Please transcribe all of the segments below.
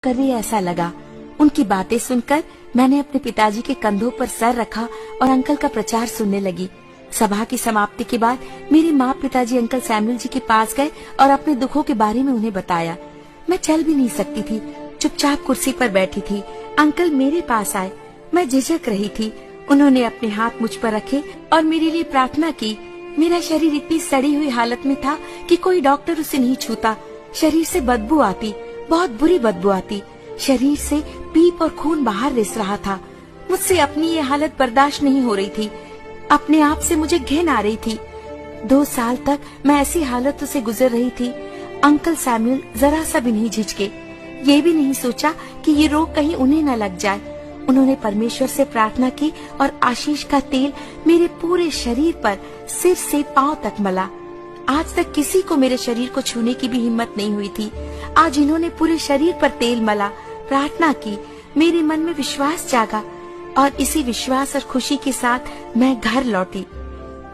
कभी ऐसा लगा। उनकी बातें सुनकर मैंने अपने पिताजी के कंधों पर सर रखा और अंकल का प्रचार सुनने लगी। सभा की समाप्ति के बाद मेरी माँ पिताजी अंकल सैमुअल जी के पास गए और अपने दुखों के बारे में उन्हें बताया। मैं चल भी नहीं सकती थी, चुपचाप कुर्सी पर बैठी थी। अंकल मेरे पास आए, मैं झिझक रही थी। उन्होंने अपने हाथ मुझ पर रखे और मेरे लिए प्रार्थना की। मेरा शरीर इतनी सड़ी हुई हालत में था कि कोई डॉक्टर उसे नहीं छूता। शरीर से बदबू आती, बहुत बुरी बदबू आती। शरीर से पीप और खून बाहर रिस रहा था। मुझसे अपनी ये हालत बर्दाश्त नहीं हो रही थी। अपने आप से मुझे घिन आ रही थी। 2 साल तक मैं ऐसी हालतों से गुजर रही थी। अंकल सैमुअल जरा सा भी नहीं झिझके। ये भी नहीं सोचा कि ये रोग कहीं उन्हें न लग जाए। उन्होंने परमेश्वर से प्रार्थना की और आशीष का तेल मेरे पूरे शरीर पर सिर से पांव तक मला। आज तक किसी को मेरे शरीर को छूने की भी हिम्मत नहीं हुई थी। आज इन्होंने पूरे शरीर पर तेल मला, प्रार्थना की। मेरे मन में विश्वास जागा और इसी विश्वास और खुशी के साथ मैं घर लौटी।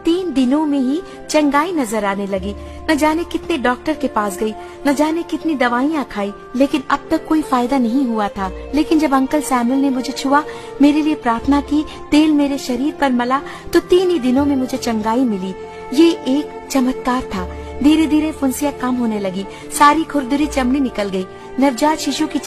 3 दिनों में ही चंगाई नजर आने लगी। न जाने कितने डॉक्टर के पास गई, न जाने कितनी दवाइयाँ खाई, लेकिन अब तक कोई फायदा नहीं हुआ था। लेकिन जब अंकल सैमुअल ने मुझे छुआ, मेरे लिए प्रार्थना की, तेल मेरे शरीर पर मला, तो 3 ही दिनों में मुझे चंगाई मिली। ये एक चमत्कार था। धीरे धीरे फुंसियाँ कम होने लगी, सारी खुरदुरी चमड़ी निकल गई। नवजात शिशु की